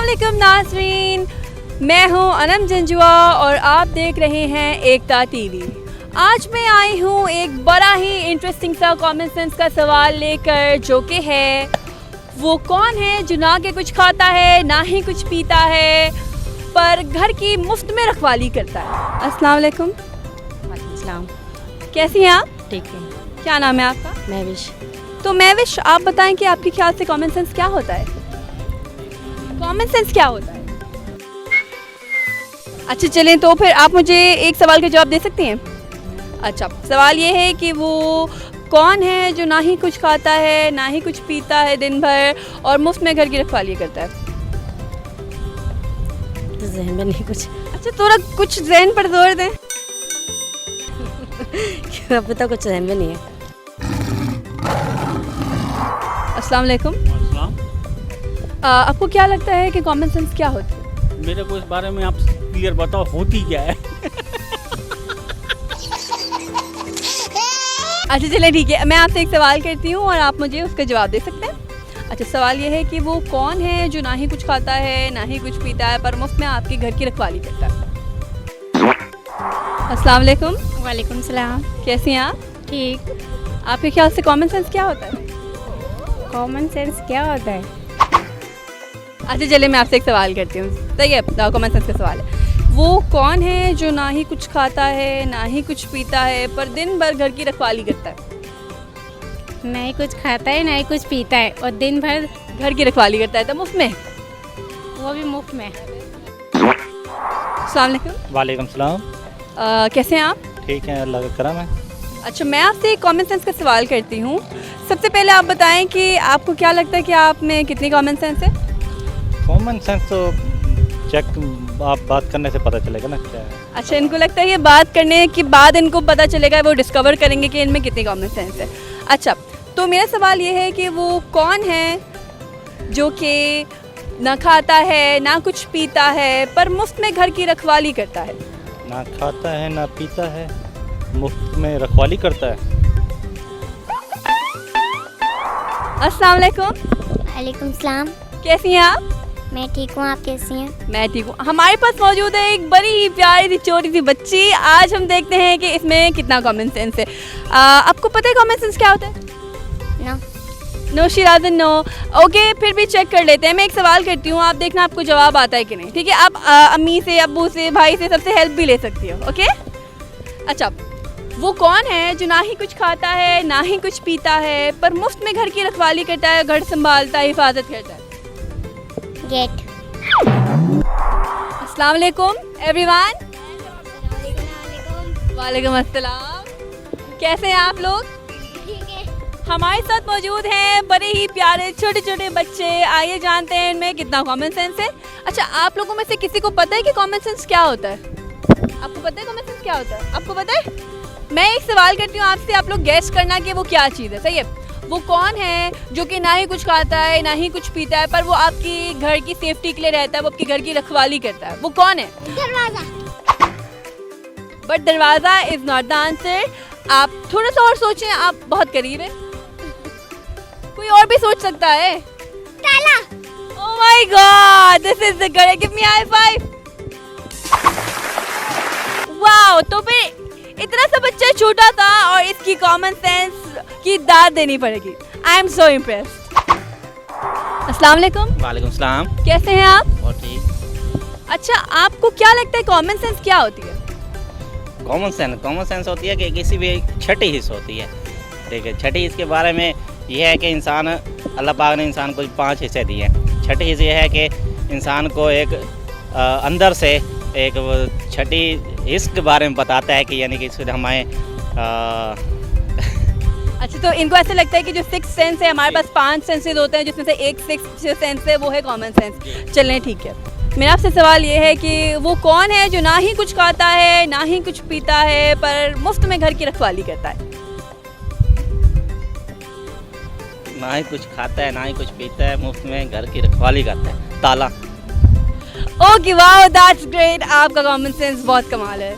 अस्सलामुअलैकुम नाज़रीन, मैं हूँ अनम जंजुआ और आप देख रहे हैं एकता टीवी। आज मैं आई हूँ एक बड़ा ही इंटरेस्टिंग सा कॉमन सेंस का सवाल लेकर, जो कि है वो कौन है जो ना के कुछ खाता है ना ही कुछ पीता है पर घर की मुफ्त में रखवाली करता है। अस्सलाम वालेकुम। वालेकुम। कैसी हैं आप? ठीक है। क्या नाम है आपका? महविश। तो महविश, आप बताएं कि आपके ख्याल से कॉमन सेंस क्या होता है? कॉमन सेंस क्या होता है? अच्छा चलें, तो फिर आप मुझे एक सवाल का जवाब दे सकती हैं? अच्छा, सवाल ये है कि वो कौन है जो ना ही कुछ खाता है ना ही कुछ पीता है दिन भर और मुफ्त में घर की रखवाली करता है? जहन में नहीं कुछ। अच्छा, थोड़ा कुछ ज़हन पर जोर दें। अब तो कुछ जहन में नहीं है। अस्सलाम वालेकुम। अस्सलाम। आपको क्या लगता है कि कॉमन सेंस क्या होती है? मेरे को इस बारे में आप क्लियर बताओ, होती क्या है? अच्छा चलें ठीक है, मैं आपसे एक सवाल करती हूँ और आप मुझे उसका जवाब दे सकते हैं। अच्छा, सवाल ये है कि वो कौन है जो ना ही कुछ खाता है ना ही कुछ पीता है पर मुफ्त में आपके घर की रखवाली करता है? अस्सलाम वालेकुम। वालेकुम सलाम। कैसी हैं आप? ठीक। आपके ख्याल से कॉमन सेंस क्या होता है? कॉमन सेंस क्या होता है? अच्छा चलिए, मैं आपसे एक सवाल करती हूँ। सही है, कॉमन सेंस का सवाल है। वो कौन है जो ना ही कुछ खाता है ना ही कुछ पीता है पर दिन भर घर की रखवाली करता है? ना ही कुछ खाता है ना ही कुछ पीता है और दिन भर घर की रखवाली करता है तो मुफ्त में? वो भी मुफ्त में। अस्सलाम वालेकुम। वालेकुम सलाम। कैसे हैं आप? ठीक है, अल्लाह का करम है। अच्छा, मैं आपसे एक कॉमन सेंस का सवाल करती हूँ। सबसे पहले आप बताएं कि आपको क्या लगता है कि आप में कितनी कॉमन सेंस है? कॉमन सेंस तो चेक आप बात करने से पता चलेगा ना क्या है। अच्छा, इनको लगता है ये बात करने के बाद इनको पता चलेगा, वो डिस्कवर करेंगे कि इनमें कितनी कॉमन सेंस है। अच्छा, तो मेरा सवाल ये है कि वो कौन है जो कि ना खाता है ना कुछ पीता है पर मुफ्त में घर की रखवाली करता है? ना खाता है ना पीता है, मुफ्त में रखवाली करता है। अस्सलाम वालेकुम। वालेकुम सलाम। कैसी हैं आप? मैं ठीक हूँ, आप कैसी हैं? मैं ठीक हूँ। हमारे पास मौजूद है एक बड़ी ही प्यारी सी छोटी सी बच्ची। आज हम देखते हैं कि इसमें कितना कॉमन सेंस है। आपको पता है कॉमन सेंस क्या होता है? No. No, she doesn't know. Okay, फिर भी चेक कर लेते हैं। मैं एक सवाल करती हूँ, आप देखना आपको जवाब आता है कि नहीं। ठीक है, आप अम्मी से, अब्बू से, भाई से, सबसे हेल्प भी ले सकती हो। ओके। अच्छा, वो कौन है जो ना ही कुछ खाता है ना ही कुछ पीता है पर मुफ्त में घर की रखवाली करता है, घर संभालता है, हिफाजत करता है? गेट। अस्सलाम वालेकुम एवरीवन। वालेकुम अस्सलाम। कैसे हैं आप लोग? ठीक है। हमारे साथ मौजूद हैं बड़े ही प्यारे छोटे छोटे बच्चे। आइए जानते हैं इनमें कितना कॉमन सेंस है। अच्छा, आप लोगों में से किसी को पता है कि कॉमन सेंस क्या होता है? आपको पता है कॉमन सेंस क्या होता है? आपको पता है? मैं एक सवाल करती हूँ आपसे, आप लोग गैस करना कि वो क्या चीज़ है। सही है। वो कौन है जो कि ना ही कुछ खाता है ना ही कुछ पीता है पर वो आपकी घर की सेफ्टी के लिए रहता है, वो आपकी घर की रखवाली करता है? वो कौन है? दरवाजा। बट दरवाजा इज नॉट द आंसर। आप थोड़ा सा और सोचें, आप बहुत करीब है। कोई और भी सोच सकता है। ताला। Oh my God, this is the correct. Give me high five. Wow, तो फिर इतना सा बच्चा छोटा था और इसकी कॉमन सेंस की दाद देनी पड़ेगी। I am so impressed. अस्सलाम वालेकुम। वालेकुम सलाम। कैसे हैं आप? और ठीक। अच्छा, आपको क्या लगता है कॉमन सेंस क्या होती है? कॉमन सेंस होती है कि किसी भी छठी हिस्स होती है। ठीक है, छठी हिस्स के बारे में यह है कि इंसान, अल्लाह पाक ने इंसान को 5 हिस्से दिए हैं। छठी हिस्से यह है कि इंसान को एक अंदर से एक छठी हिस्स के बारे में बताता है कि यानी कि इसको हमें अच्छा, तो इनको ऐसा लगता है कि जो 6 सेंस है, हमारे पास 5 सेंसेस होते हैं जिसमें से एक 6 सेंस है, वो है कॉमन सेंस। चलें ठीक है, मेरा आपसे सवाल ये है कि वो कौन है जो ना ही कुछ खाता है ना ही कुछ पीता है पर मुफ्त में घर की रखवाली करता है? ना ही कुछ खाता है ना ही कुछ पीता है, मुफ्त में घर की रखवाली करता है। ताला। Okay, wow, that's great. आपका कॉमन सेंस बहुत कमाल है।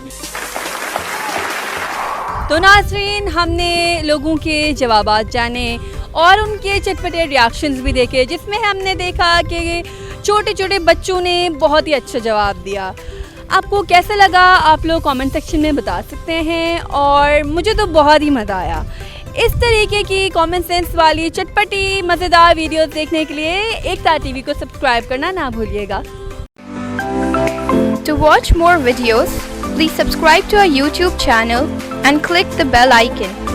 तो नाज़रीन, हमने लोगों के जवाबात जाने और उनके चटपटे रिएक्शंस भी देखे, जिसमें हमने देखा कि छोटे छोटे बच्चों ने बहुत ही अच्छा जवाब दिया। आपको कैसा लगा आप लोग कमेंट सेक्शन में बता सकते हैं, और मुझे तो बहुत ही मज़ा आया। इस तरीके की कॉमन सेंस वाली चटपटी मज़ेदार वीडियोस देखने के लिए एकता टीवी को सब्सक्राइब करना ना भूलिएगा। To watch more videos, please subscribe to our YouTube channel and click the bell icon.